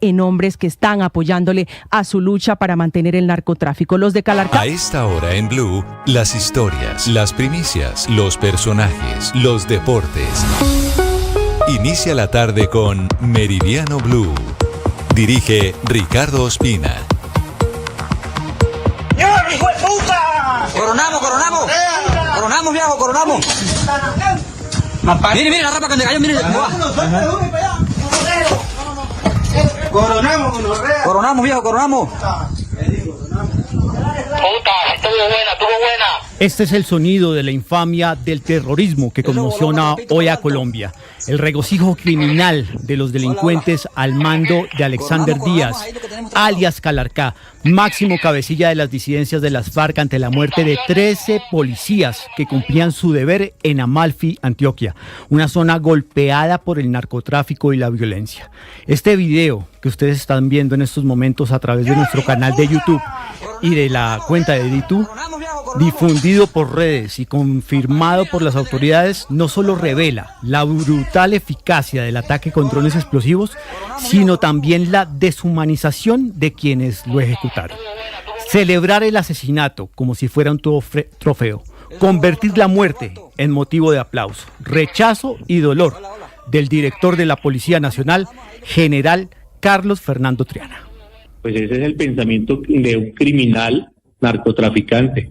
en hombres que están apoyándole a su lucha para mantener el narcotráfico. Los de Calarcá. A esta hora en Blue, las historias, las primicias, los personajes, los deportes. Inicia la tarde con Meridiano Blue. Dirige Ricardo Ospina. ¡Hijo de puta! ¡Coronamos, coronamos! ¡Coronamos, viejo, coronamos! Mire, la rapa cuando cayó, mire. Coronamos, viejo, coronamos. Puta, estuvo buena. Este es el sonido de la infamia del terrorismo que conmociona hoy a Colombia. El regocijo criminal de los delincuentes al mando de Alexander Díaz, alias Calarcá, máximo cabecilla de las disidencias de las FARC ante la muerte de 13 policías que cumplían su deber en Amalfi, Antioquia, una zona golpeada por el narcotráfico y la violencia. Este video que ustedes están viendo en estos momentos a través de nuestro canal de YouTube y de la cuenta de DITU, difundido por redes y confirmado por las autoridades, no solo revela la brutal eficacia del ataque con drones explosivos, sino también la deshumanización de quienes lo ejecutaron. Celebrar el asesinato como si fuera un trofeo, convertir la muerte en motivo de aplauso, rechazo y dolor del director de la Policía Nacional, general Carlos Fernando Triana. Pues ese es el pensamiento de un criminal narcotraficante.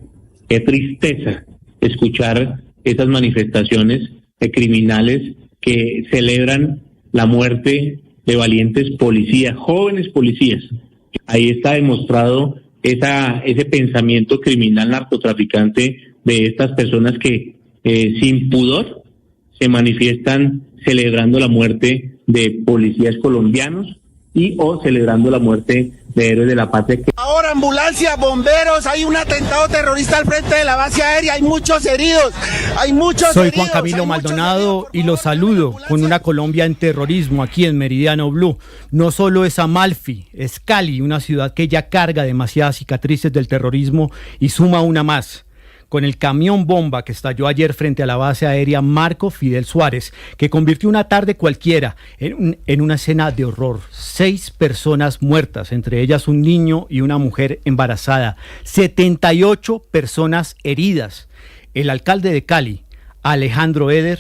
Qué tristeza escuchar esas manifestaciones de criminales que celebran la muerte de valientes policías, jóvenes policías. Ahí está demostrado ese pensamiento criminal narcotraficante de estas personas que sin pudor se manifiestan celebrando la muerte de policías colombianos o celebrando la muerte de héroes de la patria. Ahora ambulancia, bomberos, hay un atentado terrorista al frente de la base aérea, hay muchos heridos, Soy Juan Camilo Maldonado y los saludo con una Colombia en terrorismo aquí en Meridiano Blue. No solo es Amalfi, es Cali, una ciudad que ya carga demasiadas cicatrices del terrorismo y suma una más. Con el camión bomba que estalló ayer frente a la base aérea Marco Fidel Suárez, que convirtió una tarde cualquiera en una escena de horror. 6 personas muertas, entre ellas un niño y una mujer embarazada. 78 personas heridas. El alcalde de Cali, Alejandro Eder,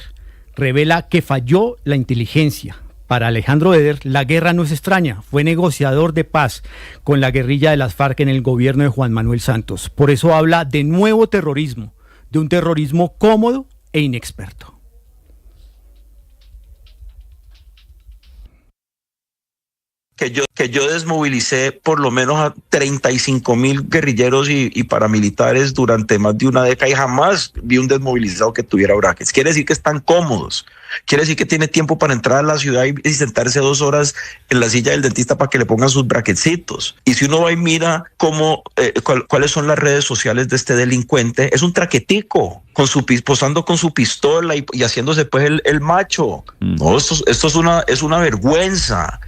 revela que falló la inteligencia. Para Alejandro Eder, la guerra no es extraña, fue negociador de paz con la guerrilla de las FARC en el gobierno de Juan Manuel Santos. Por eso habla de nuevo terrorismo, de un terrorismo cómodo e inexperto. Que yo desmovilicé por lo menos a 35.000 guerrilleros y paramilitares durante más de una década y jamás vi un desmovilizado que tuviera brackets. Quiere decir que están cómodos. Quiere decir que tiene tiempo para entrar a la ciudad y sentarse 2 horas en la silla del dentista para que le pongan sus bracketcitos. Y si uno va y mira cuáles son las redes sociales de este delincuente, es un traquetico, posando con su pistola y haciéndose pues el macho. No, esto es una vergüenza.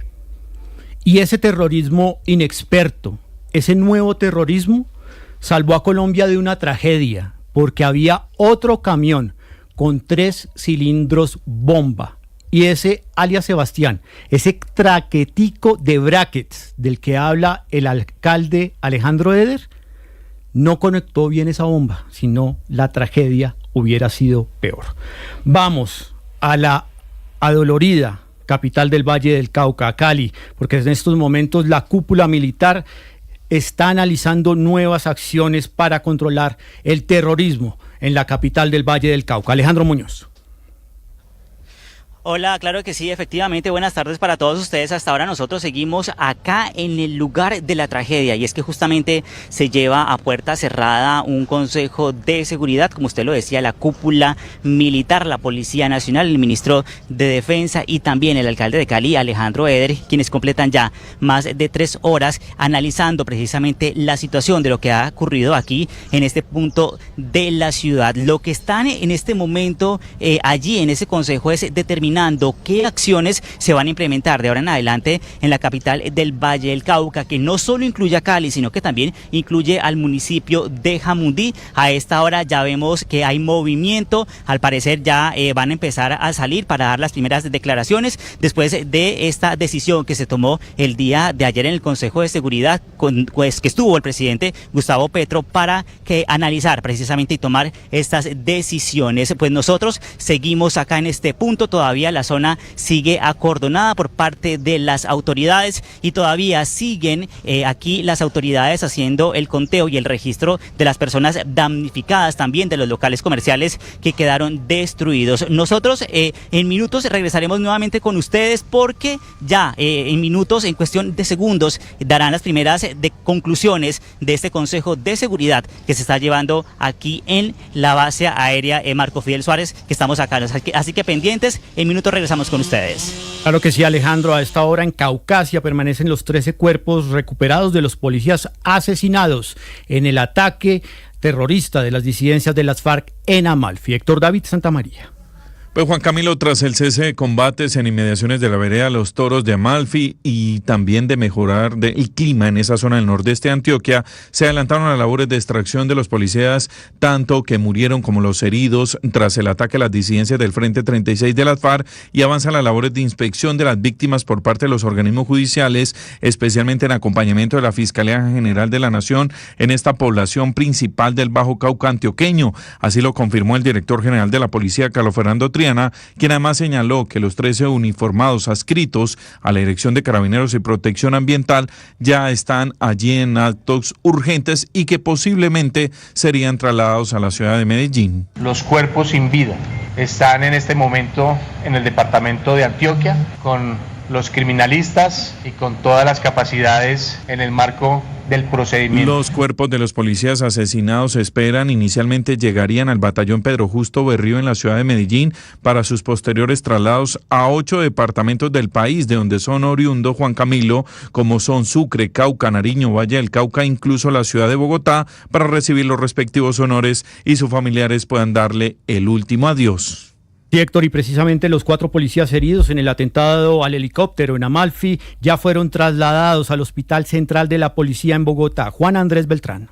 Y ese terrorismo inexperto, ese nuevo terrorismo, salvó a Colombia de una tragedia, porque había otro camión con 3 cilindros bomba. Y ese, alias Sebastián, ese traquetico de brackets del que habla el alcalde Alejandro Eder, no conectó bien esa bomba, sino la tragedia hubiera sido peor. Vamos a la adolorida capital del Valle del Cauca, a Cali, porque en estos momentos la cúpula militar está analizando nuevas acciones para controlar el terrorismo en la capital del Valle del Cauca. Alejandro Muñoz. Hola, claro que sí, efectivamente, buenas tardes para todos ustedes. Hasta ahora nosotros seguimos acá en el lugar de la tragedia y es que justamente se lleva a puerta cerrada un consejo de seguridad, como usted lo decía, la cúpula militar, la Policía Nacional, el ministro de Defensa y también el alcalde de Cali, Alejandro Eder, quienes completan ya más de 3 horas analizando precisamente la situación de lo que ha ocurrido aquí en este punto de la ciudad. Lo que están en este momento allí en ese consejo es determinar determinando qué acciones se van a implementar de ahora en adelante en la capital del Valle del Cauca, que no solo incluye a Cali, sino que también incluye al municipio de Jamundí. A esta hora ya vemos que hay movimiento, al parecer ya van a empezar a salir para dar las primeras declaraciones después de esta decisión que se tomó el día de ayer en el Consejo de Seguridad, que estuvo el presidente Gustavo Petro para analizar precisamente y tomar estas decisiones. Pues nosotros seguimos acá en este punto, todavía la zona sigue acordonada por parte de las autoridades y todavía siguen aquí las autoridades haciendo el conteo y el registro de las personas damnificadas, también de los locales comerciales que quedaron destruidos. Nosotros en minutos regresaremos nuevamente con ustedes porque ya en minutos, en cuestión de segundos, darán las primeras conclusiones de este Consejo de Seguridad que se está llevando aquí en la base aérea Marco Fidel Suárez, que estamos acá. Así que pendientes, en minutos regresamos con ustedes. Claro que sí, Alejandro. A esta hora en Caucasia permanecen los 13 cuerpos recuperados de los policías asesinados en el ataque terrorista de las disidencias de las FARC en Amalfi. Héctor David Santamaría. Pues Juan Camilo, tras el cese de combates en inmediaciones de la vereda Los Toros de Amalfi y también de mejorar el clima en esa zona del nordeste de Antioquia, se adelantaron las labores de extracción de los policías, tanto que murieron como los heridos tras el ataque a las disidencias del Frente 36 de las FARC, y avanzan las labores de inspección de las víctimas por parte de los organismos judiciales, especialmente en acompañamiento de la Fiscalía General de la Nación en esta población principal del Bajo Cauca antioqueño. Así lo confirmó el director general de la policía, Carlos Fernando Triana, quien además señaló que los 13 uniformados adscritos a la Dirección de Carabineros y Protección Ambiental ya están allí en actos urgentes y que posiblemente serían trasladados a la ciudad de Medellín. Los cuerpos sin vida están en este momento en el departamento de Antioquia con los criminalistas y con todas las capacidades en el marco del procedimiento. Los cuerpos de los policías asesinados se esperan inicialmente llegarían al batallón Pedro Justo Berrío en la ciudad de Medellín para sus posteriores traslados a 8 departamentos del país de donde son oriundos, Juan Camilo, como son Sucre, Cauca, Nariño, Valle del Cauca, incluso la ciudad de Bogotá, para recibir los respectivos honores y sus familiares puedan darle el último adiós. Sí, Héctor, y precisamente los 4 policías heridos en el atentado al helicóptero en Amalfi ya fueron trasladados al Hospital Central de la Policía en Bogotá. Juan Andrés Beltrán.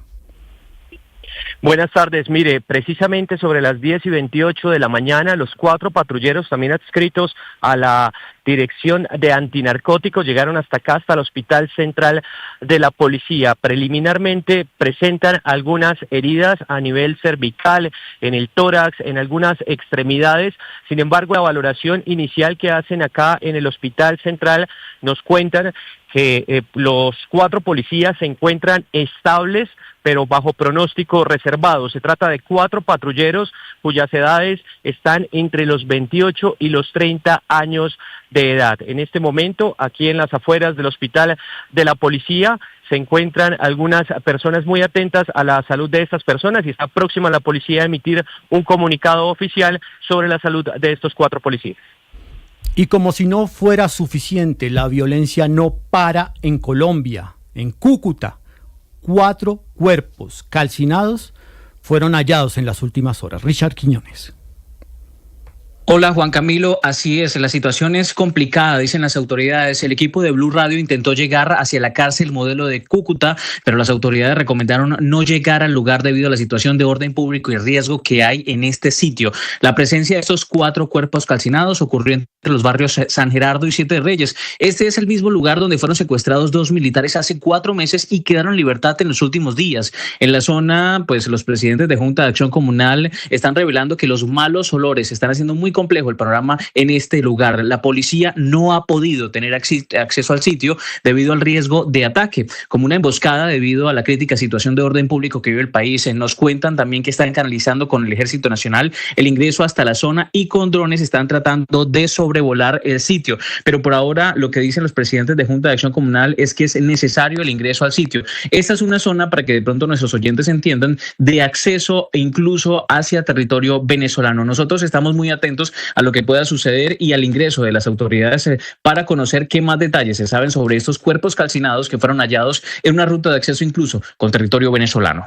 Buenas tardes. Mire, precisamente sobre las 10:28 de la mañana, los 4 patrulleros también adscritos a la Dirección de Antinarcóticos llegaron hasta acá, hasta el Hospital Central de la Policía. Preliminarmente presentan algunas heridas a nivel cervical, en el tórax, en algunas extremidades. Sin embargo, la valoración inicial que hacen acá en el Hospital Central nos cuentan que los 4 policías se encuentran estables, pero bajo pronóstico reservado. Se trata de 4 patrulleros cuyas edades están entre los 28 y los 30 años de edad. En este momento, aquí en las afueras del Hospital de la Policía, se encuentran algunas personas muy atentas a la salud de estas personas y está próxima la policía a emitir un comunicado oficial sobre la salud de estos 4 policías. Y como si no fuera suficiente, la violencia no para en Colombia. En Cúcuta, 4 cuerpos calcinados fueron hallados en las últimas horas. Richard Quiñones. Hola Juan Camilo, así es, la situación es complicada, dicen las autoridades. El equipo de Blue Radio intentó llegar hacia la cárcel modelo de Cúcuta, pero las autoridades recomendaron no llegar al lugar debido a la situación de orden público y riesgo que hay en este sitio. La presencia de estos 4 cuerpos calcinados ocurrió entre los barrios San Gerardo y Siete Reyes. Este es el mismo lugar donde fueron secuestrados 2 militares hace 4 meses y quedaron en libertad en los últimos días. En la zona, pues los presidentes de Junta de Acción Comunal están revelando que los malos olores están haciendo muy complejo el panorama en este lugar. La policía no ha podido tener acceso al sitio debido al riesgo de ataque, como una emboscada debido a la crítica situación de orden público que vive el país. Nos cuentan también que están canalizando con el Ejército Nacional el ingreso hasta la zona y con drones están tratando de sobrevolar el sitio. Pero por ahora lo que dicen los presidentes de Junta de Acción Comunal es que es necesario el ingreso al sitio. Esta es una zona, para que de pronto nuestros oyentes entiendan, de acceso e incluso hacia territorio venezolano. Nosotros estamos muy atentos a lo que pueda suceder y al ingreso de las autoridades para conocer qué más detalles se saben sobre estos cuerpos calcinados que fueron hallados en una ruta de acceso incluso con territorio venezolano.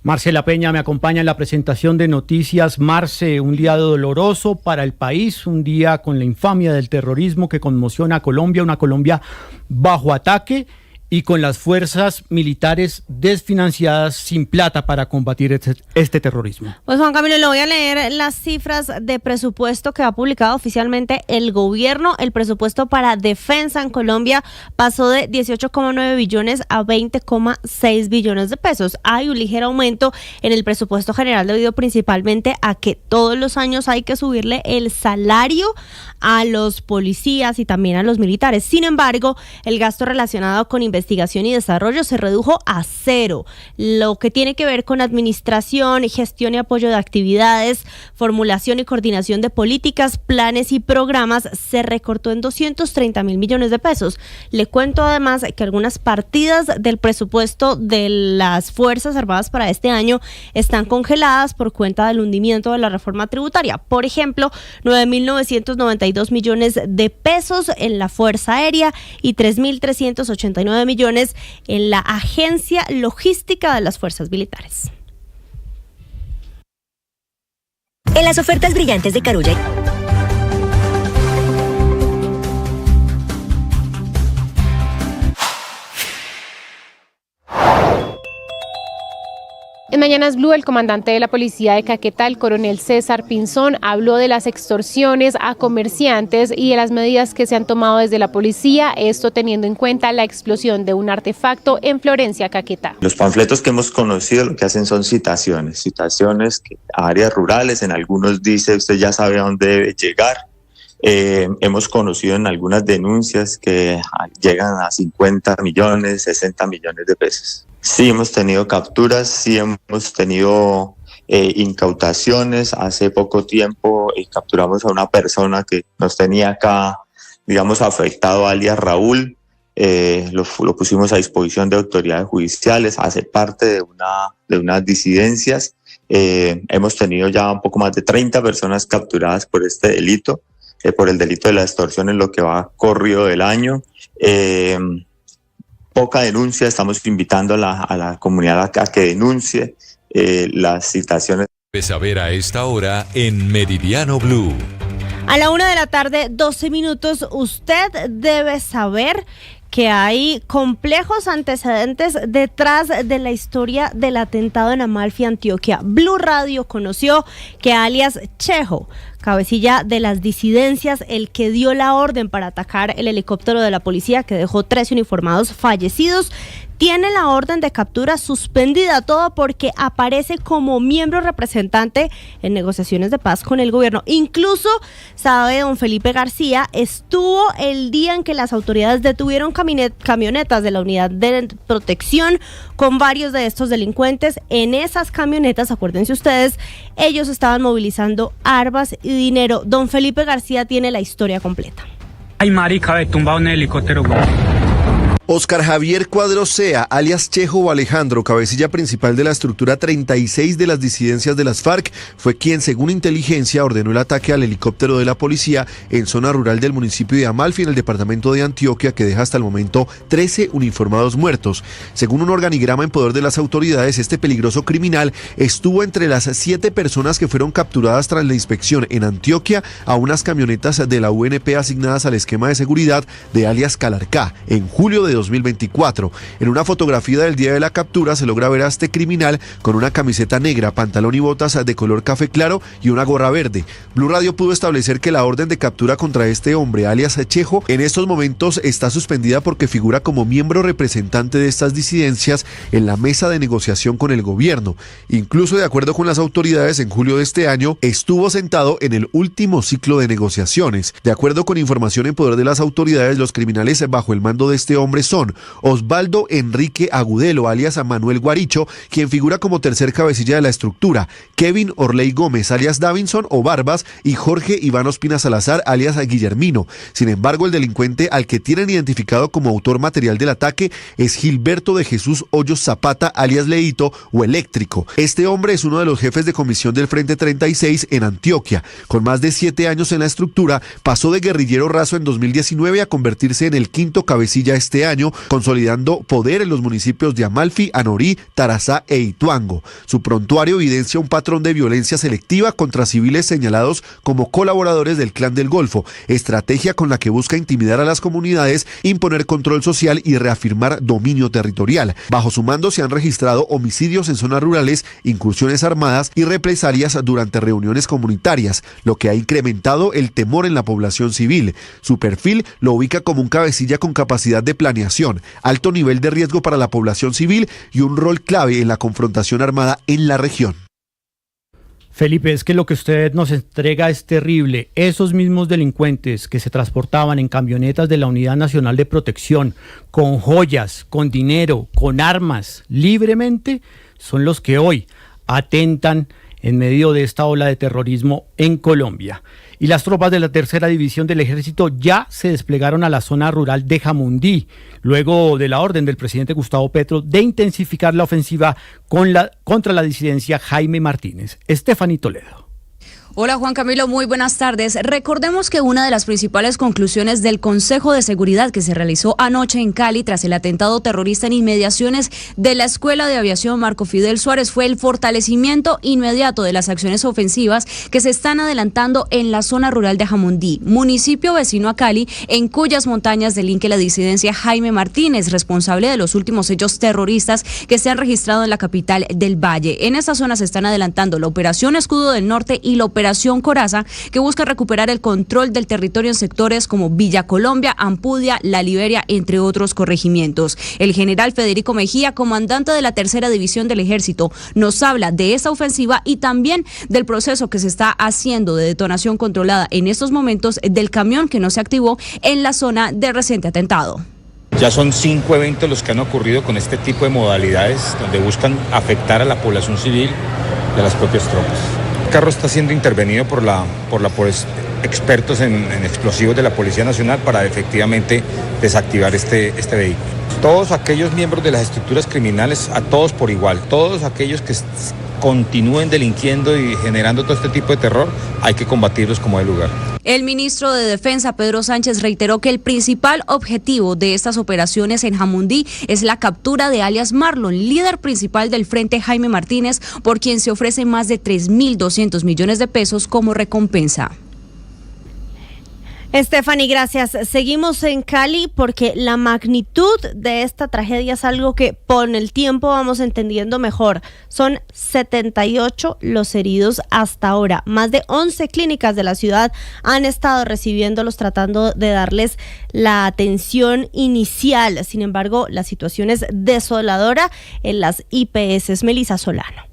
Marcela Peña me acompaña en la presentación de Noticias. Marce, un día doloroso para el país, un día con la infamia del terrorismo que conmociona a Colombia, una Colombia bajo ataque y con las fuerzas militares desfinanciadas sin plata para combatir este terrorismo. Pues Juan Camilo, le voy a leer las cifras de presupuesto que ha publicado oficialmente el gobierno. El presupuesto para defensa en Colombia pasó de 18,9 billones a 20,6 billones de pesos. Hay un ligero aumento en el presupuesto general debido principalmente a que todos los años hay que subirle el salario a los policías y también a los militares. Sin embargo, el gasto relacionado con investigación y desarrollo se redujo a cero. Lo que tiene que ver con administración, gestión y apoyo de actividades, formulación y coordinación de políticas, planes y programas se recortó en 230.000 millones de pesos. Le cuento además que algunas partidas del presupuesto de las Fuerzas Armadas para este año están congeladas por cuenta del hundimiento de la reforma tributaria. Por ejemplo, 9.992 millones de pesos en la Fuerza Aérea y 3.389 millones en la Agencia Logística de las Fuerzas Militares. En las ofertas brillantes de Carulla. En Mañanas Blue, el comandante de la policía de Caquetá, el coronel César Pinzón, habló de las extorsiones a comerciantes y de las medidas que se han tomado desde la policía, esto teniendo en cuenta la explosión de un artefacto en Florencia, Caquetá. Los panfletos que hemos conocido lo que hacen son citaciones a áreas rurales, en algunos dice usted ya sabe a dónde debe llegar. Hemos conocido en algunas denuncias que llegan a 50 millones, 60 millones de pesos. Sí hemos tenido capturas, sí hemos tenido incautaciones. Hace poco tiempo capturamos a una persona que nos tenía acá, digamos, afectado, alias Raúl. Lo pusimos a disposición de autoridades judiciales, hace parte de unas disidencias. Hemos tenido ya un poco más de 30 personas capturadas por este delito. Por el delito de la extorsión en lo que va corrido del año. Poca denuncia, estamos invitando a la comunidad a que denuncie las citaciones. Debes saber a esta hora en Meridiano Blue. A la 1:12 p.m, usted debe saber que hay complejos antecedentes detrás de la historia del atentado en Amalfi, Antioquia. Blue Radio conoció que alias Chejo, cabecilla de las disidencias, el que dio la orden para atacar el helicóptero de la policía que dejó 13 uniformados fallecidos, tiene la orden de captura suspendida, todo porque aparece como miembro representante en negociaciones de paz con el gobierno. Incluso, sabe, don Felipe García estuvo el día en que las autoridades detuvieron camionetas de la unidad de protección con varios de estos delincuentes. En esas camionetas, acuérdense ustedes, ellos estaban movilizando armas y dinero. Don Felipe García tiene la historia completa. Ay, marica, ve tumbado en el helicóptero, güey. Oscar Javier Cuadros Sea, alias Chejo o Alejandro, cabecilla principal de la estructura 36 de las disidencias de las FARC, fue quien, según inteligencia, ordenó el ataque al helicóptero de la policía en zona rural del municipio de Amalfi, en el departamento de Antioquia, que deja hasta el momento 13 uniformados muertos. Según un organigrama en poder de las autoridades, este peligroso criminal estuvo entre las 7 personas que fueron capturadas tras la inspección en Antioquia a unas camionetas de la UNP asignadas al esquema de seguridad de alias Calarcá, en julio de 2024. En una fotografía del día de la captura se logra ver a este criminal con una camiseta negra, pantalón y botas de color café claro y una gorra verde. Blue Radio pudo establecer que la orden de captura contra este hombre, alias Chejo, en estos momentos está suspendida porque figura como miembro representante de estas disidencias en la mesa de negociación con el gobierno. Incluso, de acuerdo con las autoridades, en julio de este año estuvo sentado en el último ciclo de negociaciones. De acuerdo con información en poder de las autoridades, los criminales bajo el mando de este hombre son Osvaldo Enrique Agudelo, alias Manuel Guaricho, quien figura como tercer cabecilla de la estructura, Kevin Orley Gómez, alias Davinson o Barbas, y Jorge Iván Ospina Salazar, alias Guillermino. Sin embargo, el delincuente al que tienen identificado como autor material del ataque es Gilberto de Jesús Hoyos Zapata, alias Leito o Eléctrico. Este hombre es uno de los jefes de comisión del Frente 36 en Antioquia. Con más de 7 años en la estructura, pasó de guerrillero raso en 2019 a convertirse en el quinto cabecilla este año. año, consolidando poder en los municipios de Amalfi, Anorí, Tarazá e Ituango. Su prontuario evidencia un patrón de violencia selectiva contra civiles señalados como colaboradores del Clan del Golfo, estrategia con la que busca intimidar a las comunidades, imponer control social y reafirmar dominio territorial. Bajo su mando se han registrado homicidios en zonas rurales, incursiones armadas y represalias durante reuniones comunitarias, lo que ha incrementado el temor en la población civil. Su perfil lo ubica como un cabecilla con capacidad de planeación, alto nivel de riesgo para la población civil y un rol clave en la confrontación armada en la región. Felipe, es que lo que usted nos entrega es terrible. Esos mismos delincuentes que se transportaban en camionetas de la Unidad Nacional de Protección, con joyas, con dinero, con armas, libremente, son los que hoy atentan en medio de esta ola de terrorismo en Colombia. Y las tropas de la Tercera División del Ejército ya se desplegaron a la zona rural de Jamundí, luego de la orden del presidente Gustavo Petro de intensificar la ofensiva contra la disidencia Jaime Martínez. Estefanía Toledo. Hola Juan Camilo, muy buenas tardes. Recordemos que una de las principales conclusiones del Consejo de Seguridad que se realizó anoche en Cali tras el atentado terrorista en inmediaciones de la Escuela de Aviación Marco Fidel Suárez fue el fortalecimiento inmediato de las acciones ofensivas que se están adelantando en la zona rural de Jamundí, municipio vecino a Cali, en cuyas montañas delinque la disidencia Jaime Martínez, responsable de los últimos hechos terroristas que se han registrado en la capital del Valle. En esta zona se están adelantando la Operación Escudo del Norte y la Operación Coraza, que busca recuperar el control del territorio en sectores como Villa Colombia, Ampudia, La Liberia, entre otros corregimientos. El general Federico Mejía, comandante de la Tercera División del Ejército, nos habla de esta ofensiva y también del proceso que se está haciendo de detonación controlada en estos momentos del camión que no se activó en la zona del reciente atentado. Ya son 5 eventos los que han ocurrido con este tipo de modalidades donde buscan afectar a la población civil y a las propias tropas. El carro está siendo intervenido por expertos en explosivos de la Policía Nacional para efectivamente desactivar este vehículo. Todos aquellos miembros de las estructuras criminales, a todos por igual, todos aquellos que continúen delinquiendo y generando todo este tipo de terror, hay que combatirlos como de lugar. El ministro de Defensa, Pedro Sánchez, reiteró que el principal objetivo de estas operaciones en Jamundí es la captura de alias Marlon, líder principal del Frente Jaime Martínez, por quien se ofrece más de 3.200 millones de pesos como recompensa. Stephanie, gracias. Seguimos en Cali porque la magnitud de esta tragedia es algo que con el tiempo vamos entendiendo mejor. Son 78 los heridos hasta ahora. Más de 11 clínicas de la ciudad han estado recibiéndolos, tratando de darles la atención inicial. Sin embargo, la situación es desoladora en las IPS. Melissa Solano.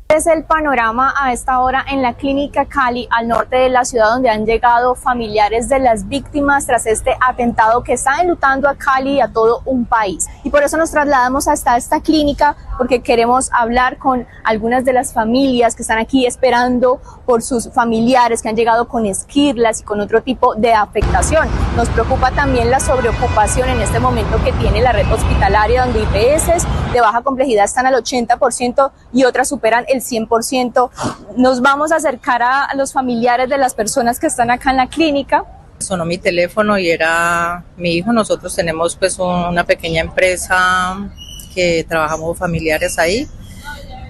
Es el panorama a esta hora en la Clínica Cali, al norte de la ciudad, donde han llegado familiares de las víctimas tras este atentado que está enlutando a Cali y a todo un país. Y por eso nos trasladamos hasta esta clínica, porque queremos hablar con algunas de las familias que están aquí esperando por sus familiares que han llegado con esquirlas y con otro tipo de afectación. Nos preocupa también la sobreocupación en este momento que tiene la red hospitalaria, donde IPS de baja complejidad están al 80% y otras superan el 100%. Nos vamos a acercar a los familiares de las personas que están acá en la clínica. Sonó mi teléfono y era mi hijo. Nosotros tenemos pues una pequeña empresa que trabajamos familiares ahí.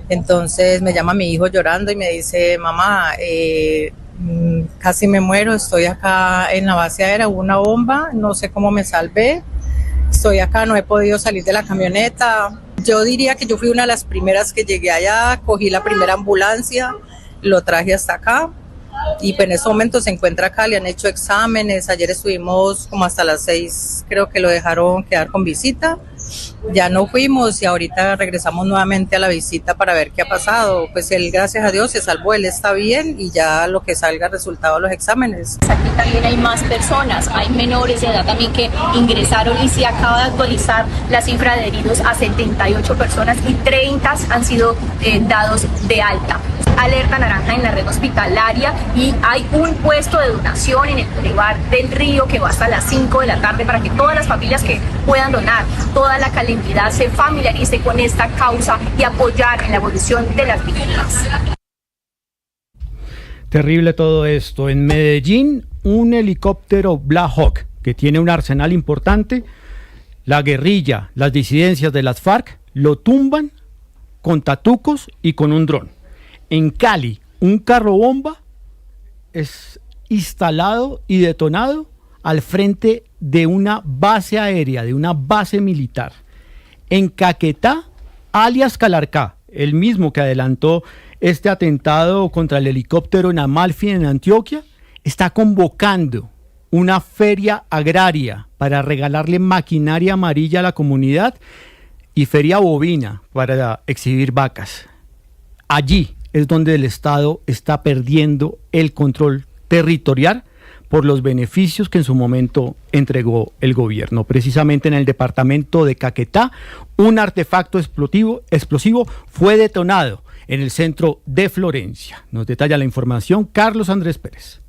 Entonces me llama mi hijo llorando y me dice: mamá, casi me muero, estoy acá en la base aérea, hubo una bomba, no sé cómo me salvé, estoy acá, no he podido salir de la camioneta. Yo diría que yo fui una de las primeras que llegué allá, cogí la primera ambulancia, lo traje hasta acá y pues en este momento se encuentra acá, le han hecho exámenes. Ayer estuvimos como hasta las 6, creo que lo dejaron quedar con visita, ya no fuimos y ahorita regresamos nuevamente a la visita para ver qué ha pasado. Pues él, gracias a Dios, se salvó, él está bien y ya lo que salga el resultado de los exámenes. Aquí también hay más personas, hay menores de edad también que ingresaron y se acaba de actualizar la cifra de heridos a 78 personas y 30 han sido dados de alta. Alerta naranja en la red hospitalaria y hay un puesto de donación en el Boulevard del Río que va hasta las 5 de la tarde para que todas las familias que puedan donar, toda la comunidad se familiarice con esta causa y apoyar en la evolución de las víctimas. Terrible todo esto. En Medellín, un helicóptero Black Hawk que tiene un arsenal importante la guerrilla, las disidencias de las FARC lo tumban con tatucos y con un dron. En Cali, un carro bomba es instalado y detonado al frente de una base aérea, de una base militar. En Caquetá, alias Calarcá, el mismo que adelantó este atentado contra el helicóptero en Amalfi, en Antioquia, está convocando una feria agraria para regalarle maquinaria amarilla a la comunidad y feria bovina para exhibir vacas. Allí es donde el Estado está perdiendo el control territorial por los beneficios que en su momento entregó el gobierno. Precisamente en el departamento de Caquetá, un artefacto explosivo fue detonado en el centro de Florencia. Nos detalla la información Carlos Andrés Pérez.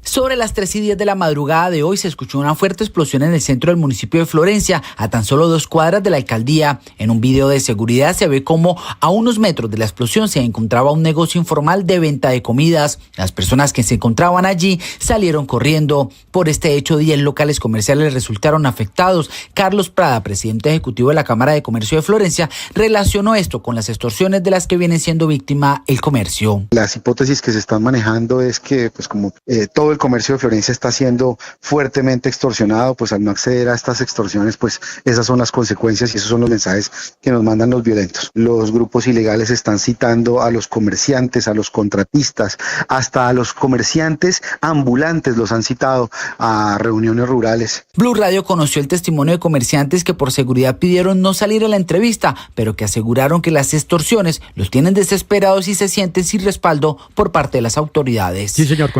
Sobre las 3:10 de la madrugada de hoy se escuchó una fuerte explosión en el centro del municipio de Florencia, a tan solo 2 cuadras de la alcaldía. En un video de seguridad se ve cómo a unos metros de la explosión se encontraba un negocio informal de venta de comidas. Las personas que se encontraban allí salieron corriendo. Por este hecho, 10 locales comerciales resultaron afectados. Carlos Prada, presidente ejecutivo de la Cámara de Comercio de Florencia, relacionó esto con las extorsiones de las que viene siendo víctima el comercio. Las hipótesis que se están manejando es que, pues como todo el comercio de Florencia está siendo fuertemente extorsionado, pues al no acceder a estas extorsiones, pues esas son las consecuencias y esos son los mensajes que nos mandan los violentos. Los grupos ilegales están citando a los comerciantes, a los contratistas, hasta a los comerciantes ambulantes los han citado a reuniones rurales. Blue Radio conoció el testimonio de comerciantes que por seguridad pidieron no salir a la entrevista, pero que aseguraron que las extorsiones los tienen desesperados y se sienten sin respaldo por parte de las autoridades. Sí, señor.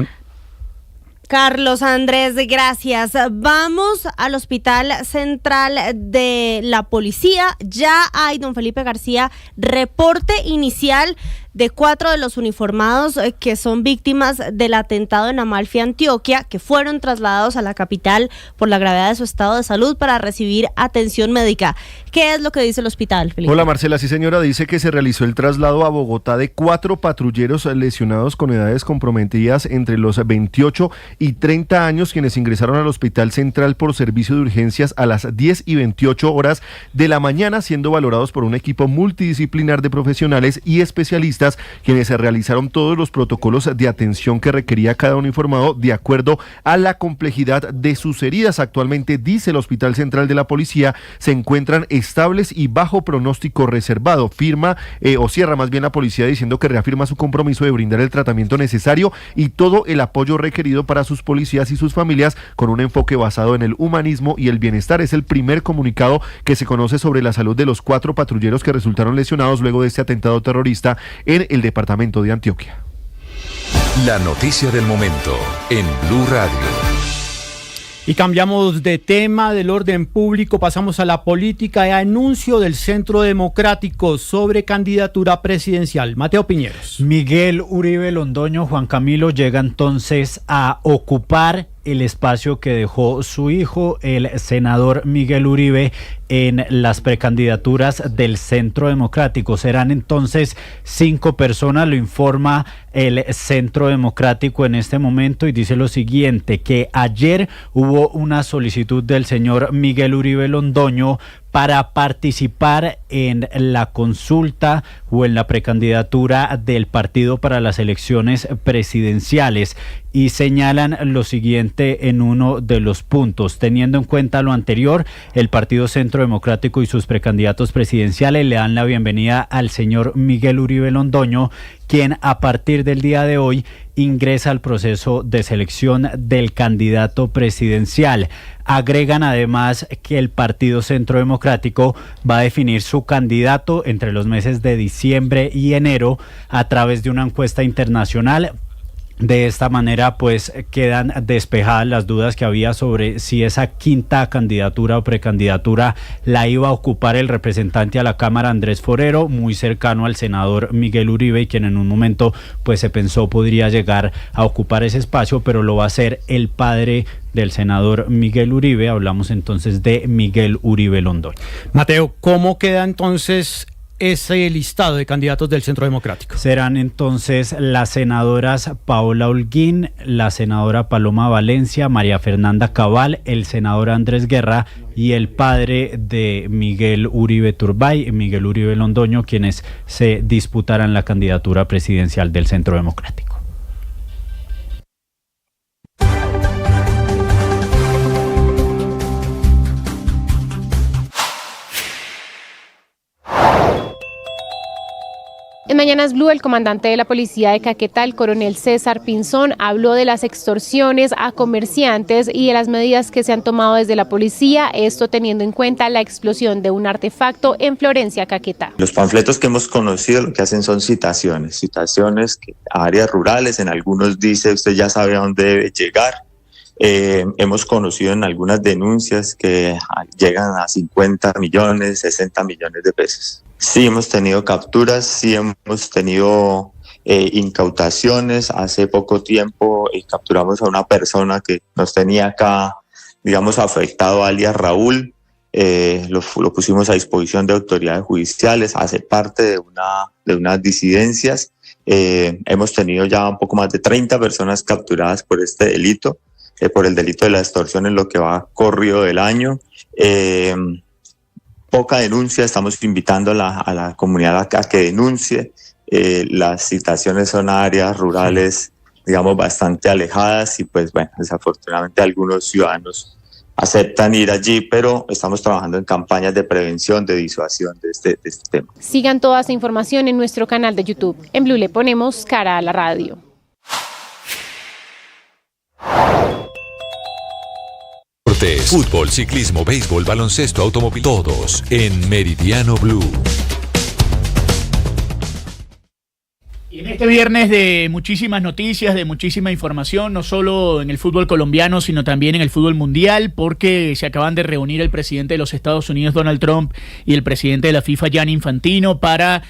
Carlos Andrés, gracias. Vamos al Hospital Central de la Policía. Ya hay, don Felipe García, reporte inicial de 4 de los uniformados que son víctimas del atentado en Amalfi, Antioquia, que fueron trasladados a la capital por la gravedad de su estado de salud para recibir atención médica. ¿Qué es lo que dice el hospital, Felipe? Hola, Marcela. Sí, señora, dice que se realizó el traslado a Bogotá de 4 patrulleros lesionados con edades comprometidas entre los 28 y 30 años, quienes ingresaron al Hospital Central por servicio de urgencias a las 10:28 de la mañana, siendo valorados por un equipo multidisciplinar de profesionales y especialistas, quienes se realizaron todos los protocolos de atención que requería cada uniformado de acuerdo a la complejidad de sus heridas. Actualmente, dice el Hospital Central de la Policía, se encuentran estables y bajo pronóstico reservado. Cierra más bien la policía diciendo que reafirma su compromiso de brindar el tratamiento necesario y todo el apoyo requerido para sus policías y sus familias, con un enfoque basado en el humanismo y el bienestar. Es el primer comunicado que se conoce sobre la salud de los 4 patrulleros que resultaron lesionados luego de este atentado terrorista en el departamento de Antioquia. La noticia del momento en Blue Radio. Y cambiamos de tema del orden público, pasamos a la política y anuncio del Centro Democrático sobre candidatura presidencial. Mateo Piñeros. Miguel Uribe Londoño, Juan Camilo, llega entonces a ocupar el espacio que dejó su hijo, el senador Miguel Uribe, en las precandidaturas del Centro Democrático. Serán entonces 5 personas, lo informa el Centro Democrático en este momento, y dice lo siguiente, que ayer hubo una solicitud del señor Miguel Uribe Londoño para participar en la consulta o en la precandidatura del partido para las elecciones presidenciales, y señalan lo siguiente en uno de los puntos: teniendo en cuenta lo anterior, el Partido Centro Democrático y sus precandidatos presidenciales le dan la bienvenida al señor Miguel Uribe Londoño, quien a partir del día de hoy ingresa al proceso de selección del candidato presidencial. Agregan además que el Partido Centro Democrático va a definir su candidato entre los meses de diciembre y enero a través de una encuesta internacional. De esta manera, pues, quedan despejadas las dudas que había sobre si esa quinta candidatura o precandidatura la iba a ocupar el representante a la Cámara, Andrés Forero, muy cercano al senador Miguel Uribe, y quien en un momento pues se pensó podría llegar a ocupar ese espacio, pero lo va a hacer el padre del senador Miguel Uribe. Hablamos entonces de Miguel Uribe Londoño. Mateo, ¿cómo queda entonces ese listado de candidatos del Centro Democrático. Serán entonces las senadoras Paola Holguín, la senadora Paloma Valencia, María Fernanda Cabal, el senador Andrés Guerra y el padre de Miguel Uribe Turbay, Miguel Uribe Londoño, quienes se disputarán la candidatura presidencial del Centro Democrático. En Mañanas Blue, el comandante de la policía de Caquetá, el coronel César Pinzón, habló de las extorsiones a comerciantes y de las medidas que se han tomado desde la policía, esto teniendo en cuenta la explosión de un artefacto en Florencia, Caquetá. Los panfletos que hemos conocido lo que hacen son citaciones que a áreas rurales, en algunos dice usted ya sabe a dónde debe llegar. Hemos conocido en algunas denuncias que llegan a 50 millones, 60 millones de pesos. Sí hemos tenido capturas, sí hemos tenido incautaciones. Hace poco tiempo capturamos a una persona que nos tenía acá, digamos, afectado, alias Raúl. Lo pusimos a disposición de autoridades judiciales, hace parte de unas disidencias. Hemos tenido ya un poco más de 30 personas capturadas por este delito. Por el delito de la extorsión en lo que va corrido del año. Poca denuncia, estamos invitando a la comunidad a que denuncie. Las citaciones son a áreas rurales, digamos, bastante alejadas y pues bueno, desafortunadamente algunos ciudadanos aceptan ir allí, pero estamos trabajando en campañas de prevención, de disuasión de este tema. Sigan toda esa información en nuestro canal de YouTube. En Blue le ponemos cara a la radio. Fútbol, ciclismo, béisbol, baloncesto, automóvil, todos en Meridiano Blue. Y en este viernes de muchísimas noticias, de muchísima información, no solo en el fútbol colombiano, sino también en el fútbol mundial, porque se acaban de reunir el presidente de los Estados Unidos, Donald Trump, y el presidente de la FIFA, Gianni Infantino, para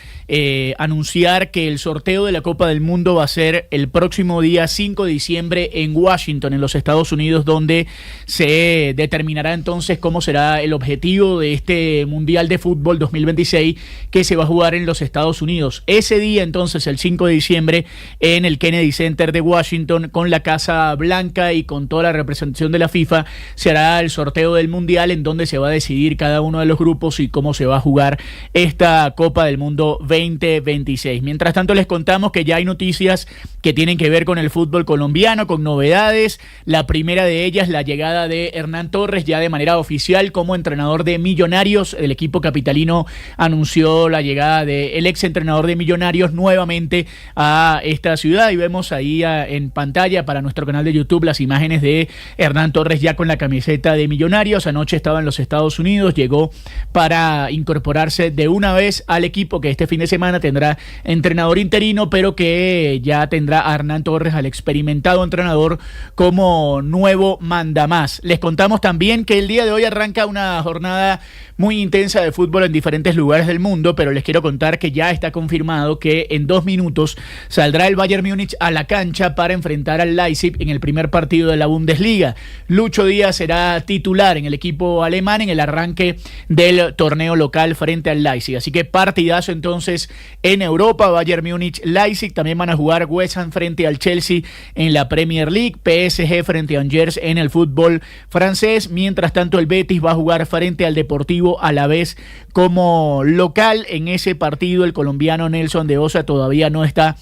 anunciar que el sorteo de la Copa del Mundo va a ser el próximo día 5 de diciembre en Washington, en los Estados Unidos, donde se determinará entonces cómo será el objetivo de este Mundial de Fútbol 2026 que se va a jugar en los Estados Unidos. Ese día entonces, el 5 de diciembre, en el Kennedy Center de Washington, con la Casa Blanca y con toda la representación de la FIFA, se hará el sorteo del Mundial, en donde se va a decidir cada uno de los grupos y cómo se va a jugar esta Copa del Mundo 2026. Mientras tanto, les contamos que ya hay noticias que tienen que ver con el fútbol colombiano, con novedades. La primera de ellas, la llegada de Hernán Torres ya de manera oficial como entrenador de Millonarios. El equipo capitalino anunció la llegada del ex entrenador de Millonarios nuevamente a esta ciudad, y vemos ahí en pantalla para nuestro canal de YouTube las imágenes de Hernán Torres ya con la camiseta de Millonarios. Anoche estaba en los Estados Unidos, llegó para incorporarse de una vez al equipo que este fin de semana tendrá entrenador interino, pero que ya tendrá a Hernán Torres, al experimentado entrenador, como nuevo mandamás. Les contamos también que el día de hoy arranca una jornada muy intensa de fútbol en diferentes lugares del mundo, pero les quiero contar que ya está confirmado que en 2 minutos saldrá el Bayern Múnich a la cancha para enfrentar al Leipzig en el primer partido de la Bundesliga. Lucho Díaz será titular en el equipo alemán en el arranque del torneo local frente al Leipzig. Así que partidazo entonces en Europa, Bayern Múnich, Leipzig. También van a jugar West Ham frente al Chelsea en la Premier League, PSG frente a Angers en el fútbol francés. Mientras tanto, el Betis va a jugar frente al Deportivo Alavés como local. En ese partido, el colombiano Nelson de Osa todavía no está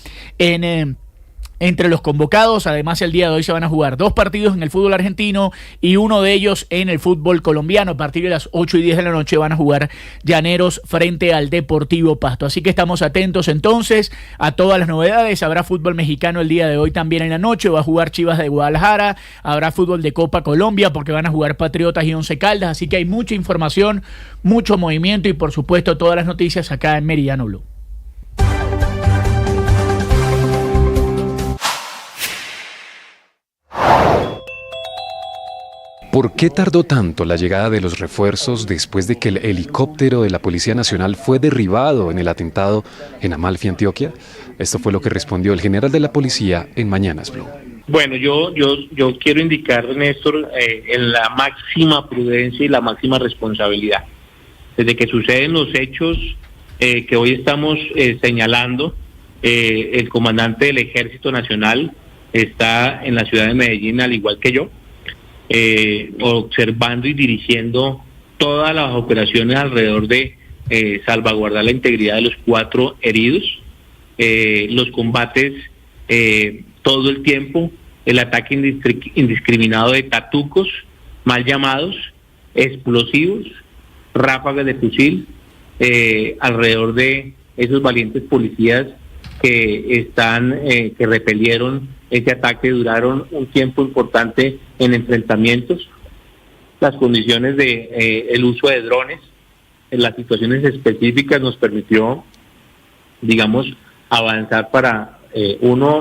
entre los convocados. Además, el día de hoy se van a jugar 2 partidos en el fútbol argentino y uno de ellos en el fútbol colombiano. A partir de las 8:10 de la noche van a jugar Llaneros frente al Deportivo Pasto. Así que estamos atentos entonces a todas las novedades. Habrá fútbol mexicano el día de hoy también en la noche. Va a jugar Chivas de Guadalajara. Habrá fútbol de Copa Colombia porque van a jugar Patriotas y Once Caldas. Así que hay mucha información, mucho movimiento y por supuesto todas las noticias acá en Meridiano Blue. ¿Por qué tardó tanto la llegada de los refuerzos después de que el helicóptero de la Policía Nacional fue derribado en el atentado en Amalfi, Antioquia? Esto fue lo que respondió el general de la policía en Mañanas Blue. Bueno, yo quiero indicar, Néstor, en la máxima prudencia y la máxima responsabilidad. Desde que suceden los hechos, que hoy estamos señalando. El comandante del Ejército Nacional está en la ciudad de Medellín, al igual que yo, observando y dirigiendo todas las operaciones alrededor de salvaguardar la integridad de los 4 heridos, los combates todo el tiempo, el ataque indiscriminado de tatucos, mal llamados, explosivos, ráfagas de fusil, alrededor de esos valientes policías que repelieron ese ataque, duraron un tiempo importante en enfrentamientos. Las condiciones de el uso de drones en las situaciones específicas nos permitió, digamos, avanzar para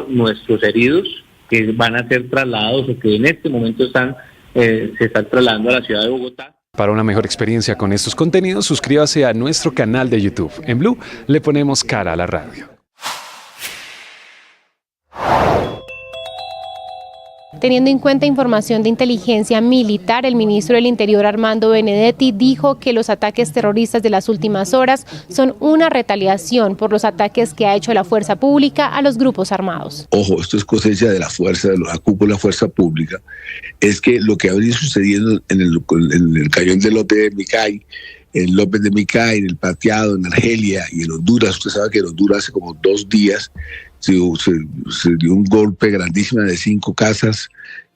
nuestros heridos que van a ser trasladados o que en este momento se están trasladando a la ciudad de Bogotá. Para una mejor experiencia con estos contenidos, suscríbase a nuestro canal de YouTube. En Blue le ponemos cara a la radio. Teniendo en cuenta información de inteligencia militar, el ministro del Interior Armando Benedetti dijo que los ataques terroristas de las últimas horas son una retaliación por los ataques que ha hecho la fuerza pública a los grupos armados. Ojo, esto es cosecha de la fuerza, de la cúpula fuerza pública. Es que lo que ha venido sucediendo en el cañón de López de Micay, en López de Micay, en el Pateado, en Argelia y en Honduras, usted sabe que en Honduras hace como 2 días se dio un golpe grandísimo de 5 casas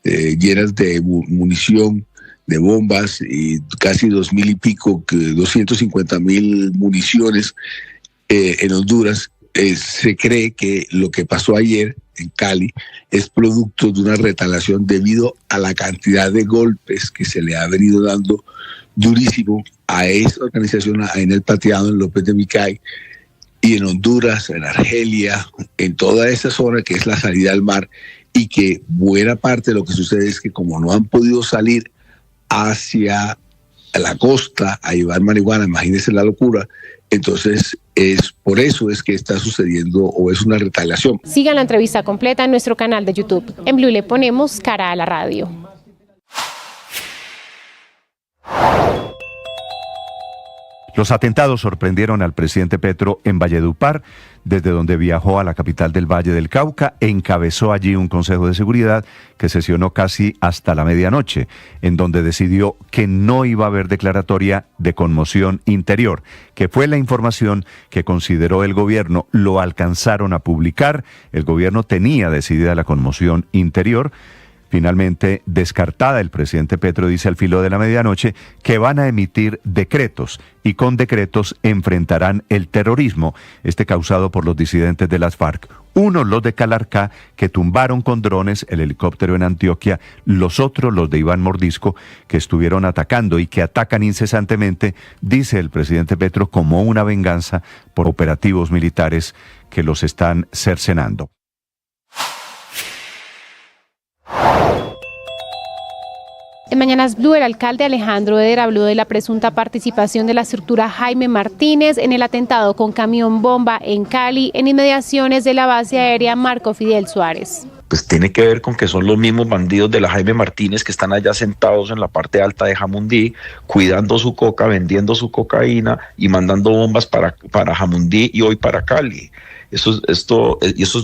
llenas de munición, de bombas y casi 2,000 y pico, 250,000 municiones en Honduras. Se cree que lo que pasó ayer en Cali es producto de una retaliación debido a la cantidad de golpes que se le ha venido dando durísimo a esa organización en el Pateado, en López de Micay, y en Honduras, en Argelia, en toda esa zona que es la salida al mar, y que buena parte de lo que sucede es que como no han podido salir hacia la costa a llevar marihuana, imagínense la locura, entonces es por eso es que está sucediendo o es una retaliación. Sigan la entrevista completa en nuestro canal de YouTube. En Blue le ponemos cara a la radio. Los atentados sorprendieron al presidente Petro en Valledupar, desde donde viajó a la capital del Valle del Cauca e encabezó allí un consejo de seguridad que sesionó casi hasta la medianoche, en donde decidió que no iba a haber declaratoria de conmoción interior, que fue la información que consideró el gobierno. Lo alcanzaron a publicar, el gobierno tenía decidida la conmoción interior. Finalmente descartada, el presidente Petro dice al filo de la medianoche que van a emitir decretos y con decretos enfrentarán el terrorismo, causado por los disidentes de las FARC. Unos, los de Calarcá, que tumbaron con drones el helicóptero en Antioquia, los otros, los de Iván Mordisco, que estuvieron atacando y que atacan incesantemente, dice el presidente Petro, como una venganza por operativos militares que los están cercenando. En Mañanas Blue, el alcalde Alejandro Eder habló de la presunta participación de la estructura Jaime Martínez en el atentado con camión bomba en Cali, en inmediaciones de la base aérea Marco Fidel Suárez. Pues tiene que ver con que son los mismos bandidos de la Jaime Martínez que están allá sentados en la parte alta de Jamundí, cuidando su coca, vendiendo su cocaína y mandando bombas para Jamundí y hoy para Cali. Esos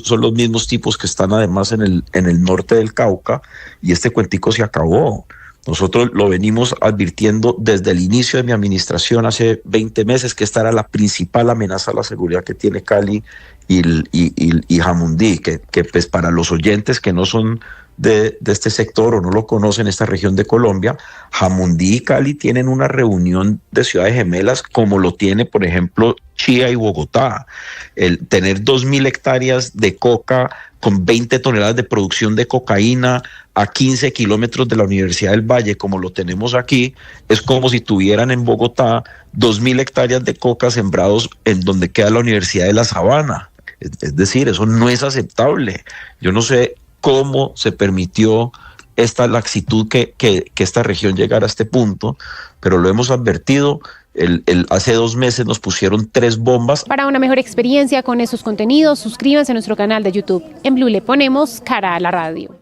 son los mismos tipos que están además en el norte del Cauca, y este cuentico se acabó. Nosotros lo venimos advirtiendo desde el inicio de mi administración hace 20 meses que esta era la principal amenaza a la seguridad que tiene Cali y Jamundí, que pues para los oyentes que no son de este sector o no lo conocen, esta región de Colombia, Jamundí y Cali tienen una reunión de ciudades gemelas como lo tiene, por ejemplo, Chía y Bogotá. El tener 2,000 hectáreas de coca con 20 toneladas de producción de cocaína a 15 kilómetros de la Universidad del Valle, como lo tenemos aquí, es como si tuvieran en Bogotá 2,000 hectáreas de coca sembrados en donde queda la Universidad de La Sabana. Es decir, eso no es aceptable. Yo no sé cómo se permitió esta laxitud que esta región llegara a este punto, pero lo hemos advertido. Hace 2 meses nos pusieron 3 bombas. Para una mejor experiencia con esos contenidos, suscríbanse a nuestro canal de YouTube. En Blue le ponemos cara a la radio.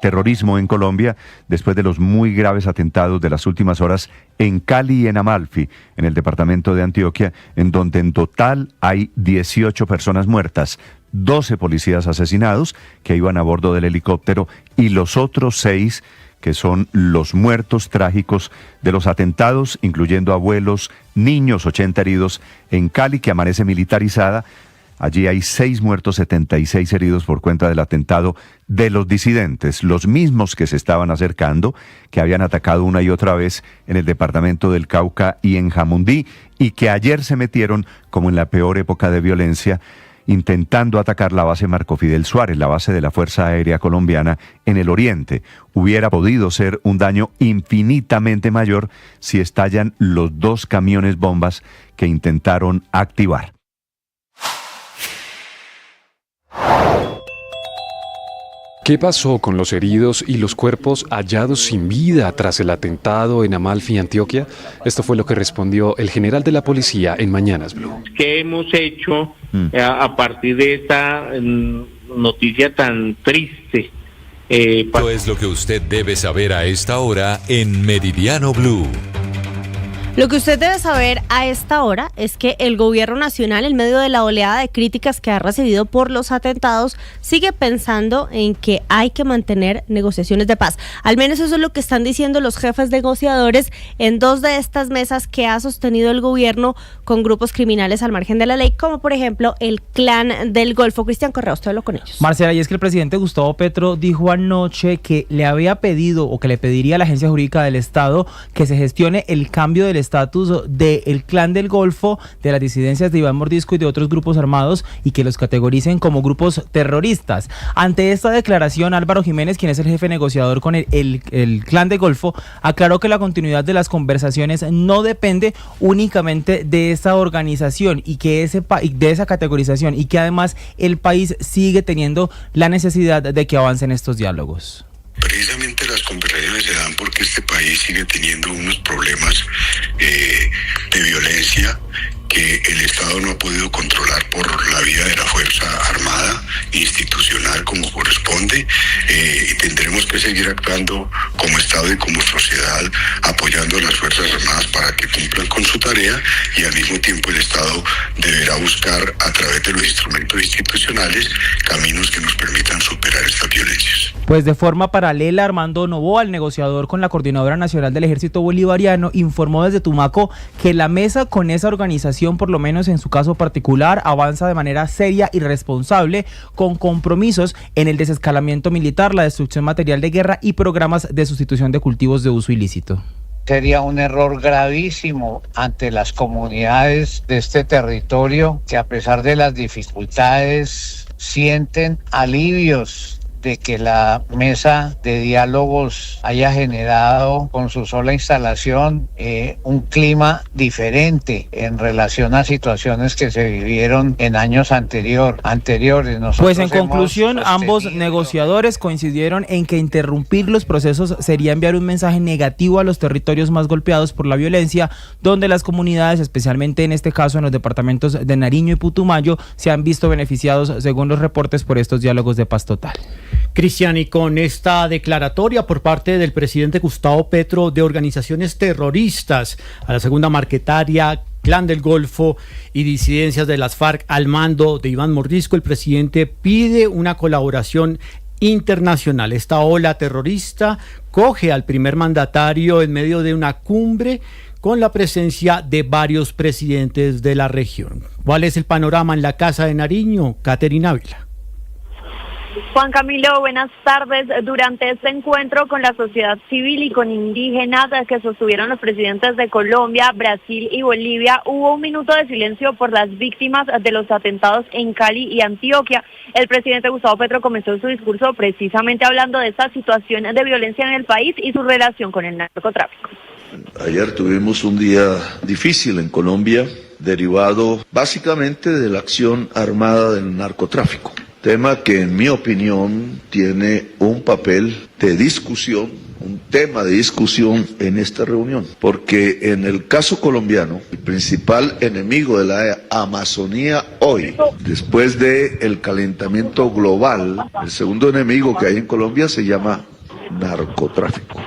terrorismo en Colombia después de los muy graves atentados de las últimas horas en Cali y en Amalfi, en el departamento de Antioquia, en donde en total hay 18 personas muertas, 12 policías asesinados que iban a bordo del helicóptero y los otros 6 que son los muertos trágicos de los atentados, incluyendo abuelos, niños, 80 heridos en Cali, que amanece militarizada. Allí hay 6 muertos, 76 heridos por cuenta del atentado de los disidentes, los mismos que se estaban acercando, que habían atacado una y otra vez en el departamento del Cauca y en Jamundí, y que ayer se metieron, como en la peor época de violencia, intentando atacar la base Marco Fidel Suárez, la base de la Fuerza Aérea Colombiana en el oriente. Hubiera podido ser un daño infinitamente mayor si estallan los 2 camiones bombas que intentaron activar. ¿Qué pasó con los heridos y los cuerpos hallados sin vida tras el atentado en Amalfi, Antioquia? Esto fue lo que respondió el general de la policía en Mañanas Blue. ¿Qué hemos hecho a partir de esta noticia tan triste? Esto es lo que usted debe saber a esta hora en Meridiano Blue. Lo que usted debe saber a esta hora es que el gobierno nacional, en medio de la oleada de críticas que ha recibido por los atentados, sigue pensando en que hay que mantener negociaciones de paz. Al menos eso es lo que están diciendo los jefes negociadores en 2 de estas mesas que ha sostenido el gobierno con grupos criminales al margen de la ley, como por ejemplo el Clan del Golfo. Cristian Correa, usted habló con ellos. Marcela, y es que el presidente Gustavo Petro dijo anoche que le había pedido o que le pediría a la Agencia Jurídica del Estado que se gestione el cambio del estatus del Clan del Golfo, de las disidencias de Iván Mordisco y de otros grupos armados, y que los categoricen como grupos terroristas. Ante esta declaración, Álvaro Jiménez, quien es el jefe negociador con el Clan del Golfo, aclaró que la continuidad de las conversaciones no depende únicamente de esa organización y que de esa categorización, y que además el país sigue teniendo la necesidad de que avancen estos diálogos. Precisamente las conversaciones se dan porque este país sigue teniendo unos problemas de violencia que el Estado no ha podido controlar por la vía de la Fuerza Armada institucional como corresponde, y tendremos que seguir actuando como Estado y como sociedad apoyando a las Fuerzas Armadas para que cumplan con su tarea, y al mismo tiempo el Estado deberá buscar a través de los instrumentos institucionales caminos que nos permitan superar estas violencias. Pues de forma paralela, Armando Noboa, el negociador con la Coordinadora Nacional del Ejército Bolivariano, informó desde Tumaco que la mesa con esa organización, por lo menos en su caso particular, avanza de manera seria y responsable, con compromisos en el desescalamiento militar, la destrucción material de guerra y programas de sustitución de cultivos de uso ilícito. Sería un error gravísimo ante las comunidades de este territorio que, a pesar de las dificultades, sienten alivios de que la mesa de diálogos haya generado con su sola instalación un clima diferente en relación a situaciones que se vivieron en años anteriores. Pues en conclusión, ambos negociadores coincidieron en que interrumpir los procesos sería enviar un mensaje negativo a los territorios más golpeados por la violencia, donde las comunidades, especialmente en este caso en los departamentos de Nariño y Putumayo, se han visto beneficiados, según los reportes, por estos diálogos de paz total. Cristian, y con esta declaratoria por parte del presidente Gustavo Petro de organizaciones terroristas a la segunda marquetaria, Clan del Golfo y disidencias de las FARC al mando de Iván Mordisco, el presidente pide una colaboración internacional. Esta ola terrorista coge al primer mandatario en medio de una cumbre con la presencia de varios presidentes de la región. ¿Cuál es el panorama en la Casa de Nariño? Caterina Ávila. Juan Camilo, buenas tardes. Durante este encuentro con la sociedad civil y con indígenas que sostuvieron los presidentes de Colombia, Brasil y Bolivia, hubo un minuto de silencio por las víctimas de los atentados en Cali y Antioquia. El presidente Gustavo Petro comenzó su discurso precisamente hablando de esta situación de violencia en el país y su relación con el narcotráfico. Ayer tuvimos un día difícil en Colombia, derivado básicamente de la acción armada del narcotráfico. Tema que, en mi opinión, tiene un papel de discusión, un tema de discusión en esta reunión, porque en el caso colombiano, el principal enemigo de la Amazonía hoy, después del calentamiento global, el segundo enemigo que hay en Colombia se llama narcotráfico.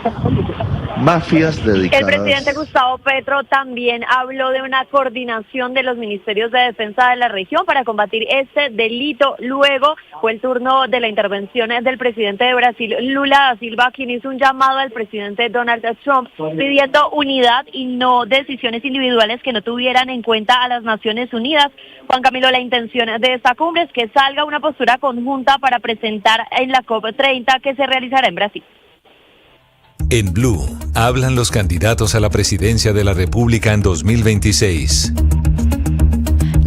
Mafias dedicadas. El presidente Gustavo Petro también habló de una coordinación de los ministerios de defensa de la región para combatir este delito. Luego fue el turno de la intervención del presidente de Brasil, Lula da Silva, quien hizo un llamado al presidente Donald Trump pidiendo unidad y no decisiones individuales que no tuvieran en cuenta a las Naciones Unidas. Juan Camilo, la intención de esta cumbre es que salga una postura conjunta para presentar en la COP30 que se realizará en Brasil. En Blue, hablan los candidatos a la presidencia de la República en 2026.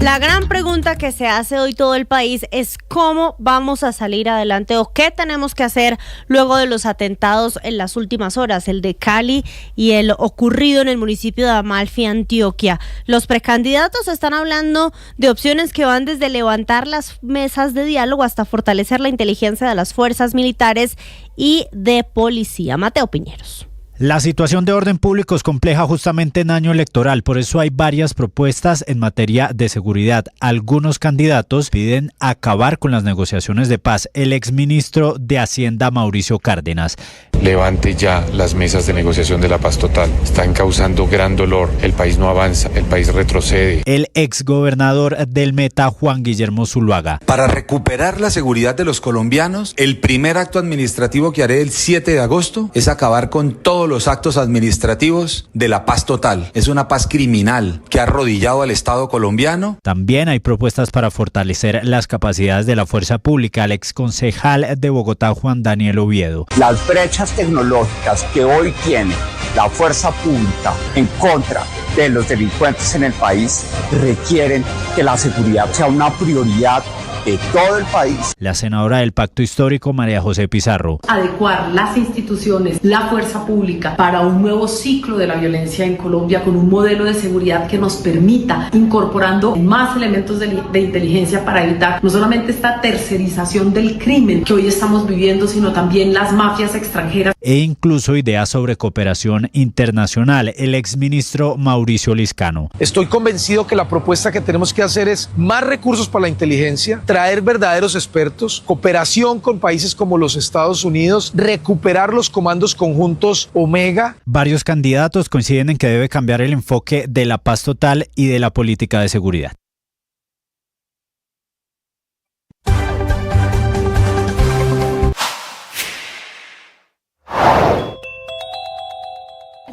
La gran pregunta que se hace hoy todo el país es cómo vamos a salir adelante o qué tenemos que hacer luego de los atentados en las últimas horas, el de Cali y el ocurrido en el municipio de Amalfi, Antioquia. Los precandidatos están hablando de opciones que van desde levantar las mesas de diálogo hasta fortalecer la inteligencia de las fuerzas militares y de policía. Mateo Piñeros. La situación de orden público es compleja justamente en año electoral, por eso hay varias propuestas en materia de seguridad. Algunos candidatos piden acabar con las negociaciones de paz. El exministro de Hacienda, Mauricio Cárdenas. Levante ya las mesas de negociación de la paz total. Están causando gran dolor. El país no avanza, el país retrocede. El exgobernador del Meta, Juan Guillermo Zuluaga. Para recuperar la seguridad de los colombianos, el primer acto administrativo que haré el 7 de agosto es acabar con todos los actos administrativos de la paz total. Es una paz criminal que ha arrodillado al Estado colombiano. También hay propuestas para fortalecer las capacidades de la fuerza pública. El exconcejal de Bogotá, Juan Daniel Oviedo. Las brechas tecnológicas que hoy tiene la fuerza pública en contra de los delincuentes en el país requieren que la seguridad sea una prioridad de todo el país. La senadora del Pacto Histórico, María José Pizarro. Adecuar las instituciones, la fuerza pública para un nuevo ciclo de la violencia en Colombia con un modelo de seguridad que nos permita incorporando más elementos de inteligencia para evitar no solamente esta tercerización del crimen que hoy estamos viviendo, sino también las mafias extranjeras. E incluso ideas sobre cooperación internacional. El exministro Mauricio Liscano. Estoy convencido que la propuesta que tenemos que hacer es más recursos para la inteligencia, traer verdaderos expertos, cooperación con países como los Estados Unidos, recuperar los comandos conjuntos Omega. Varios candidatos coinciden en que debe cambiar el enfoque de la paz total y de la política de seguridad.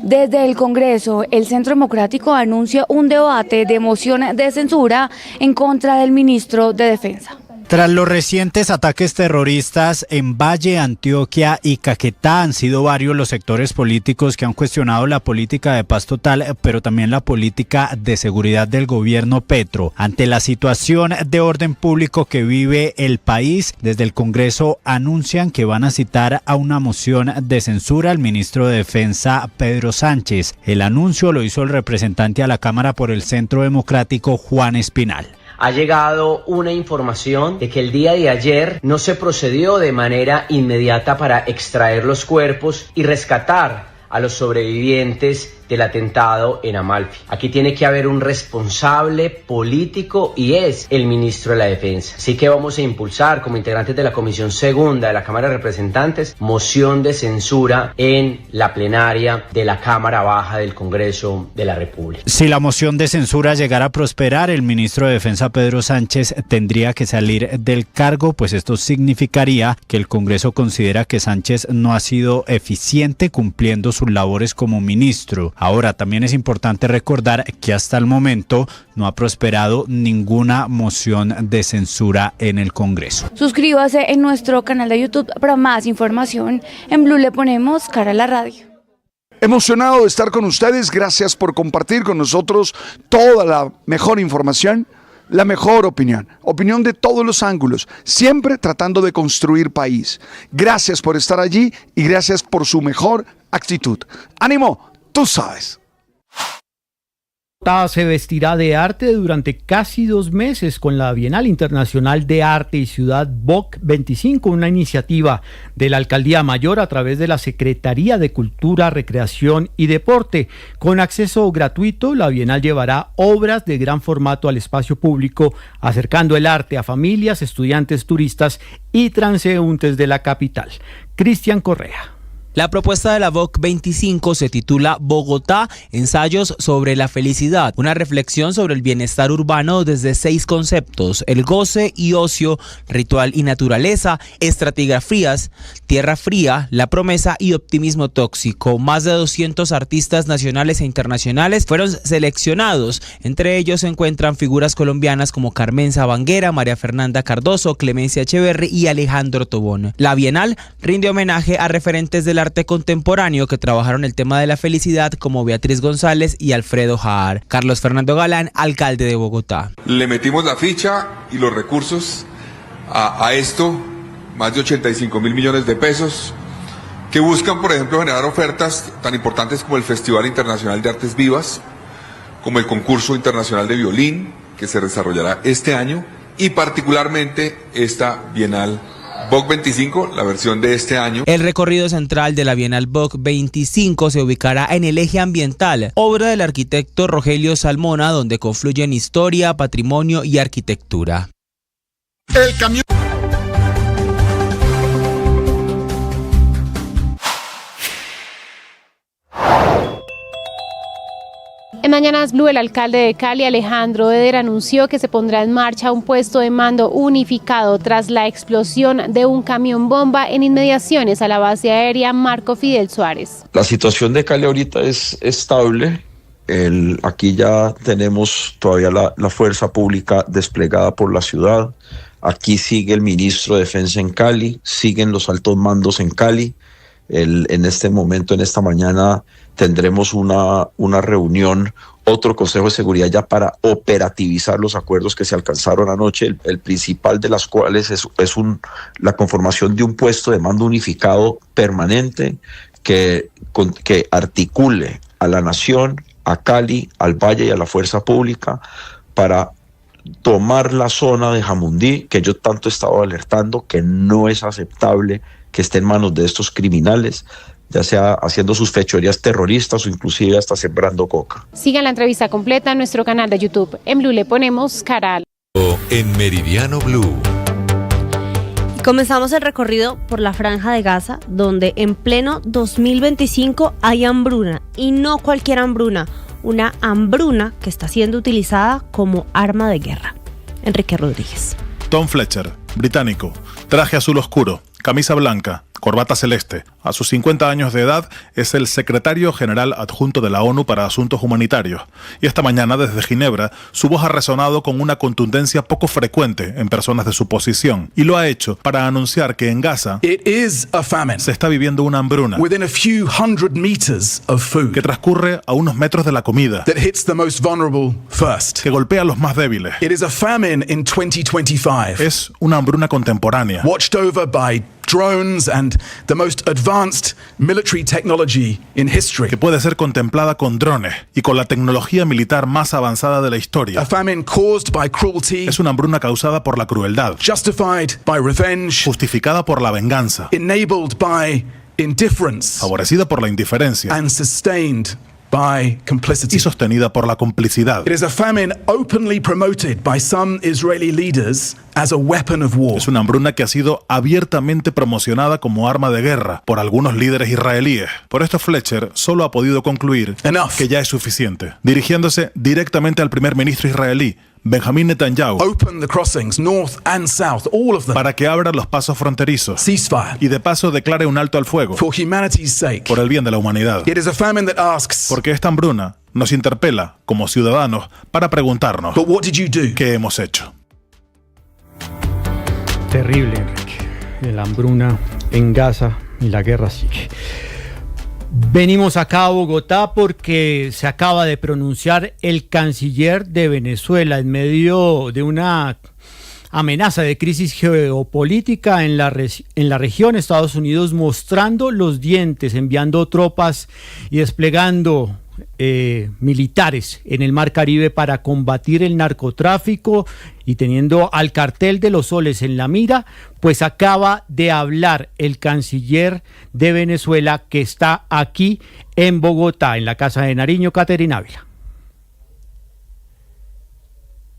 Desde el Congreso, el Centro Democrático anuncia un debate de moción de censura en contra del ministro de Defensa. Tras los recientes ataques terroristas en Valle, Antioquia y Caquetá, han sido varios los sectores políticos que han cuestionado la política de paz total, pero también la política de seguridad del gobierno Petro. Ante la situación de orden público que vive el país, desde el Congreso anuncian que van a citar a una moción de censura al ministro de Defensa, Pedro Sánchez. El anuncio lo hizo el representante a la Cámara por el Centro Democrático, Juan Espinal. Ha llegado una información de que el día de ayer no se procedió de manera inmediata para extraer los cuerpos y rescatar a los sobrevivientes del atentado en Amalfi. Aquí tiene que haber un responsable político y es el ministro de la Defensa. Así que vamos a impulsar como integrantes de la Comisión Segunda de la Cámara de Representantes moción de censura en la plenaria de la Cámara Baja del Congreso de la República. Si la moción de censura llegara a prosperar, el ministro de Defensa Pedro Sánchez tendría que salir del cargo, pues esto significaría que el Congreso considera que Sánchez no ha sido eficiente cumpliendo sus labores como ministro. Ahora, también es importante recordar que hasta el momento no ha prosperado ninguna moción de censura en el Congreso. Suscríbase en nuestro canal de YouTube para más información. En Blue le ponemos cara a la radio. Emocionado de estar con ustedes, gracias por compartir con nosotros toda la mejor información, la mejor opinión de todos los ángulos, siempre tratando de construir país. Gracias por estar allí y gracias por su mejor actitud. ¡Ánimo! Tú sabes. Bogotá se vestirá de arte durante casi 2 meses con la Bienal Internacional de Arte y Ciudad BOC 25, una iniciativa de la Alcaldía Mayor a través de la Secretaría de Cultura, Recreación y Deporte. Con acceso gratuito, la Bienal llevará obras de gran formato al espacio público, acercando el arte a familias, estudiantes, turistas y transeúntes de la capital. Cristian Correa. La propuesta de la BOC 25 se titula Bogotá, ensayos sobre la felicidad, una reflexión sobre el bienestar urbano desde 6 conceptos: el goce y ocio, ritual y naturaleza, estratigrafías, tierra fría, la promesa y optimismo tóxico. Más de 200 artistas nacionales e internacionales fueron seleccionados, entre ellos se encuentran figuras colombianas como Carmen Sabanguera, María Fernanda Cardoso, Clemencia Echeverry y Alejandro Tobón. La Bienal rinde homenaje a referentes del arte contemporáneo que trabajaron el tema de la felicidad, como Beatriz González y Alfredo Jaar. Carlos Fernando Galán, alcalde de Bogotá. Le metimos la ficha y los recursos a esto, más de 85.000 millones de pesos, que buscan, por ejemplo, generar ofertas tan importantes como el Festival Internacional de Artes Vivas, como el Concurso Internacional de Violín, que se desarrollará este año, y particularmente esta Bienal BOC 25, la versión de este año. El recorrido central de la Bienal BOC 25 se ubicará en el eje ambiental, obra del arquitecto Rogelio Salmona, donde confluyen historia, patrimonio y arquitectura. El camión. En Mañanas Blue, el alcalde de Cali, Alejandro Eder, anunció que se pondrá en marcha un puesto de mando unificado tras la explosión de un camión bomba en inmediaciones a la base aérea Marco Fidel Suárez. La situación de Cali ahorita es estable. Aquí ya tenemos todavía la fuerza pública desplegada por la ciudad. Aquí sigue el ministro de Defensa en Cali, siguen los altos mandos en Cali. En este momento, en esta mañana, tendremos una reunión, otro Consejo de Seguridad ya para operativizar los acuerdos que se alcanzaron anoche, el principal de las cuales es la conformación de un puesto de mando unificado permanente que articule a la nación, a Cali, al Valle y a la fuerza pública para tomar la zona de Jamundí, que yo tanto he estado alertando que no es aceptable que esté en manos de estos criminales, ya sea haciendo sus fechorías terroristas o inclusive hasta sembrando coca. Sigan la entrevista completa en nuestro canal de YouTube. En Blue le ponemos cara al... En Meridiano Blue. Comenzamos el recorrido por la Franja de Gaza, donde en pleno 2025 hay hambruna, y no cualquier hambruna, una hambruna que está siendo utilizada como arma de guerra. Enrique Rodríguez. Tom Fletcher, británico, traje azul oscuro, camisa blanca, corbata celeste. A sus 50 años de edad es el secretario general adjunto de la ONU para Asuntos Humanitarios. Y esta mañana, desde Ginebra, su voz ha resonado con una contundencia poco frecuente en personas de su posición. Y lo ha hecho para anunciar que en Gaza se está viviendo una hambruna within a few hundred meters of food que transcurre a unos metros de la comida, that hits the most vulnerable first. que golpea a los más débiles. It is a famine in 2025. Es una hambruna contemporánea, watched over by drones and the most advanced military technology in history. que puede ser contemplada con drones y con la tecnología militar más avanzada de la historia. A famine caused by cruelty. Es una hambruna causada por la crueldad, justified by revenge. justificada por la venganza, enabled by indifference. favorecida por la indiferencia, and sustained by complicity. y sostenida por la complicidad. It is a famine openly promoted by some Israeli leaders as a weapon of war. Es una hambruna que ha sido abiertamente promocionada como arma de guerra por algunos líderes israelíes. Por esto Fletcher solo ha podido concluir que ya es suficiente, dirigiéndose directamente al primer ministro israelí, Benjamín Netanyahu, Open the crossings, north and south, all of them. para que abra los pasos fronterizos Ceasefire. y de paso declare un alto al fuego For humanity's sake. por el bien de la humanidad. It is a famine that asks, Porque esta hambruna nos interpela como ciudadanos para preguntarnos, but what did you do? ¿qué hemos hecho? Terrible, Enrique. La hambruna en Gaza y la guerra sigue. Venimos acá a Bogotá porque se acaba de pronunciar el canciller de Venezuela en medio de una amenaza de crisis geopolítica en la región. Estados Unidos mostrando los dientes, enviando tropas y desplegando militares en el Mar Caribe para combatir el narcotráfico y teniendo al cartel de los soles en la mira, pues acaba de hablar el canciller de Venezuela que está aquí en Bogotá, en la Casa de Nariño, Caterina Ávila.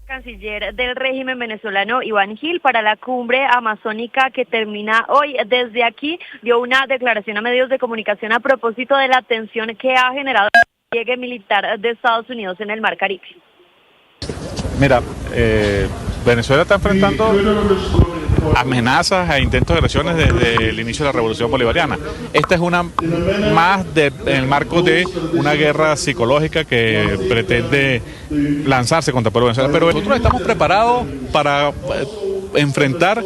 Canciller del régimen venezolano Iván Gil para la cumbre amazónica que termina hoy. Desde aquí dio una declaración a medios de comunicación a propósito de la tensión que ha generado el despliegue militar de Estados Unidos en el Mar Caribe. Mira, Venezuela está enfrentando amenazas e intentos de agresiones desde el inicio de la Revolución Bolivariana. Esta es una más en el marco de una guerra psicológica que pretende lanzarse contra el pueblo venezolano. Pero nosotros estamos preparados para enfrentar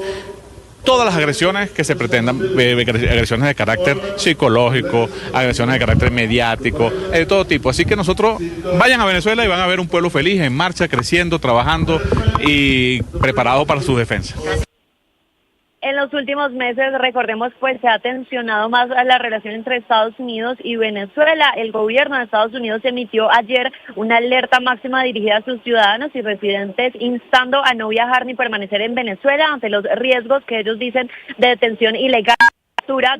todas las agresiones que se pretendan, agresiones de carácter psicológico, agresiones de carácter mediático, de todo tipo. Así que nosotros vayan a Venezuela y van a ver un pueblo feliz, en marcha, creciendo, trabajando y preparado para su defensa. En los últimos meses, recordemos, pues se ha tensionado más la relación entre Estados Unidos y Venezuela. El gobierno de Estados Unidos emitió ayer una alerta máxima dirigida a sus ciudadanos y residentes, instando a no viajar ni permanecer en Venezuela ante los riesgos que ellos dicen de detención ilegal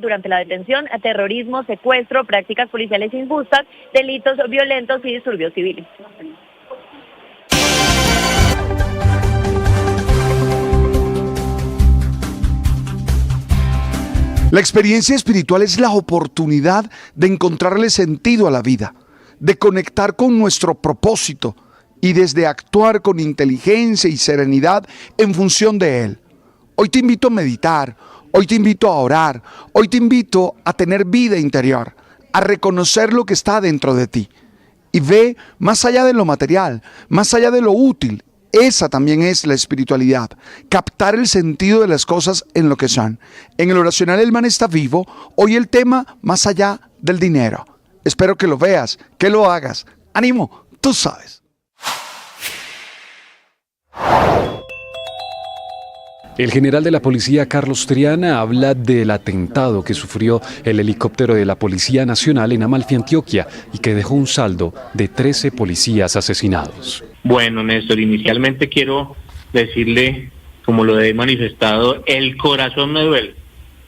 durante la detención, terrorismo, secuestro, prácticas policiales injustas, delitos violentos y disturbios civiles. La experiencia espiritual es la oportunidad de encontrarle sentido a la vida, de conectar con nuestro propósito y desde actuar con inteligencia y serenidad en función de él. Hoy te invito a meditar, hoy te invito a orar, hoy te invito a tener vida interior, a reconocer lo que está dentro de ti y ve más allá de lo material, más allá de lo útil. Esa también es la espiritualidad, captar el sentido de las cosas en lo que son. En el oracional El Man está vivo, hoy el tema más allá del dinero. Espero que lo veas, que lo hagas. ¡Ánimo! Tú sabes. El general de la policía Carlos Triana habla del atentado que sufrió el helicóptero de la Policía Nacional en Amalfi, Antioquia, y que dejó un saldo de 13 policías asesinados. Bueno, Néstor, inicialmente quiero decirle, como lo he manifestado, el corazón me duele,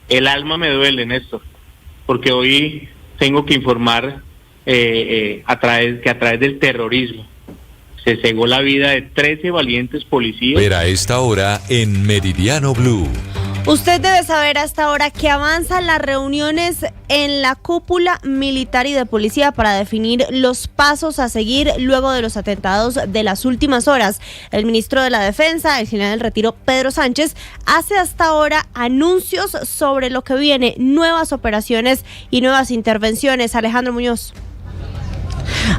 el alma me duele, Néstor, porque hoy tengo que informar a través del terrorismo se cegó la vida de 13 valientes policías. Pero a esta hora en Meridiano Blue. Usted debe saber hasta ahora que avanzan las reuniones en la cúpula militar y de policía para definir los pasos a seguir luego de los atentados de las últimas horas. El ministro de la Defensa, el general del Retiro Pedro Sánchez, hace hasta ahora anuncios sobre lo que viene, nuevas operaciones y nuevas intervenciones. Alejandro Muñoz.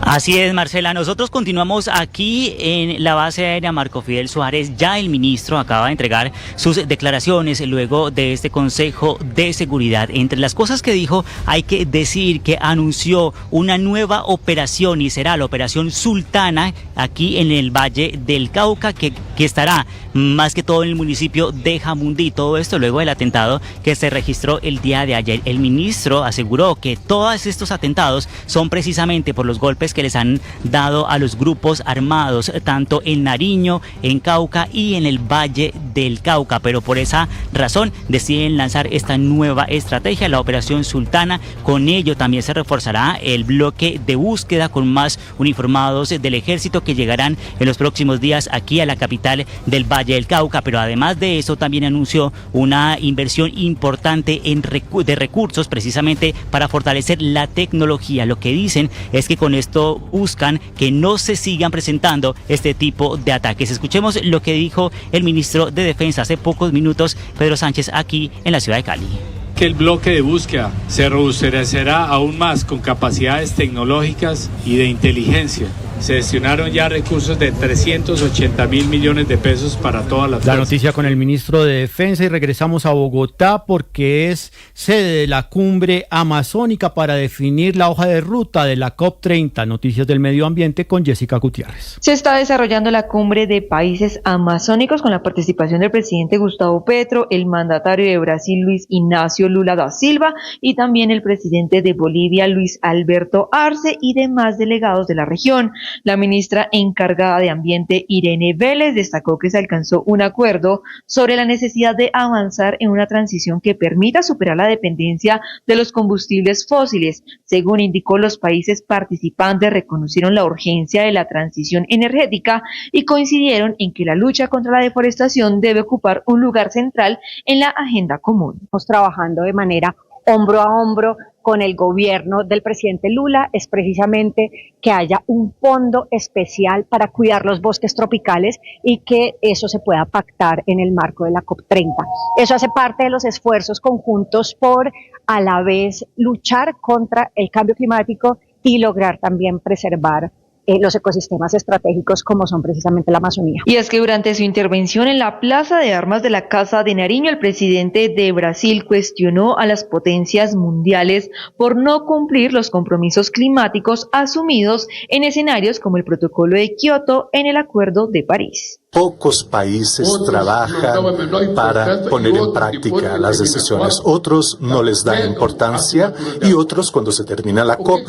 Así es, Marcela. Nosotros continuamos aquí en la base aérea Marco Fidel Suárez. Ya el ministro acaba de entregar sus declaraciones luego de este Consejo de Seguridad. Entre las cosas que dijo, hay que decir que anunció una nueva operación y será la Operación Sultana aquí en el Valle del Cauca, que estará más que todo en el municipio de Jamundí. Todo esto luego del atentado que se registró el día de ayer. El ministro aseguró que todos estos atentados son precisamente por los golpes que les han dado a los grupos armados, tanto en Nariño, en Cauca y en el Valle del Cauca. Pero por esa razón deciden lanzar esta nueva estrategia, la Operación Sultana. Con ello también se reforzará el bloque de búsqueda con más uniformados del ejército que llegarán en los próximos días aquí a la capital del Valle del Cauca. Pero además de eso también anunció una inversión importante de recursos precisamente para fortalecer la tecnología. Lo que dicen es que con esto buscan que no se sigan presentando este tipo de ataques. Escuchemos lo que dijo el ministro de Defensa hace pocos minutos, Pedro Sánchez, aquí en la ciudad de Cali. Que el bloque de búsqueda se robustecerá aún más con capacidades tecnológicas y de inteligencia se destinaron ya recursos de 380.000 millones de pesos para todas las La fuerzas. noticia con el ministro de Defensa, y regresamos a Bogotá porque es sede de la cumbre amazónica para definir la hoja de ruta de la COP30. Noticias del medio ambiente con Jessica Gutiérrez. Se está desarrollando la cumbre de países amazónicos con la participación del presidente Gustavo Petro, el mandatario de Brasil Luis Ignacio Lula da Silva y también el presidente de Bolivia Luis Alberto Arce y demás delegados de la región. La ministra encargada de Ambiente Irene Vélez destacó que se alcanzó un acuerdo sobre la necesidad de avanzar en una transición que permita superar la dependencia de los combustibles fósiles. Según indicó, los países participantes reconocieron la urgencia de la transición energética y coincidieron en que la lucha contra la deforestación debe ocupar un lugar central en la agenda común. Estamos trabajando de manera hombro a hombro con el gobierno del presidente Lula, es precisamente que haya un fondo especial para cuidar los bosques tropicales y que eso se pueda pactar en el marco de la COP30. Eso hace parte de los esfuerzos conjuntos por a la vez luchar contra el cambio climático y lograr también preservar los ecosistemas estratégicos como son precisamente la Amazonía. Y es que durante su intervención en la Plaza de Armas de la Casa de Nariño, el presidente de Brasil cuestionó a las potencias mundiales por no cumplir los compromisos climáticos asumidos en escenarios como el Protocolo de Kioto en el Acuerdo de París. Pocos países trabajan para poner en práctica las decisiones. Otros no les dan importancia y otros, cuando se termina la COP,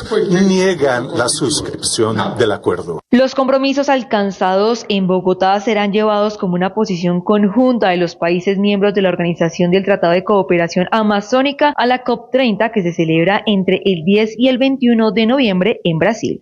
niegan la suscripción del acuerdo. Los compromisos alcanzados en Bogotá serán llevados como una posición conjunta de los países miembros de la Organización del Tratado de Cooperación Amazónica a la COP30 que se celebra entre el 10 y el 21 de noviembre en Brasil.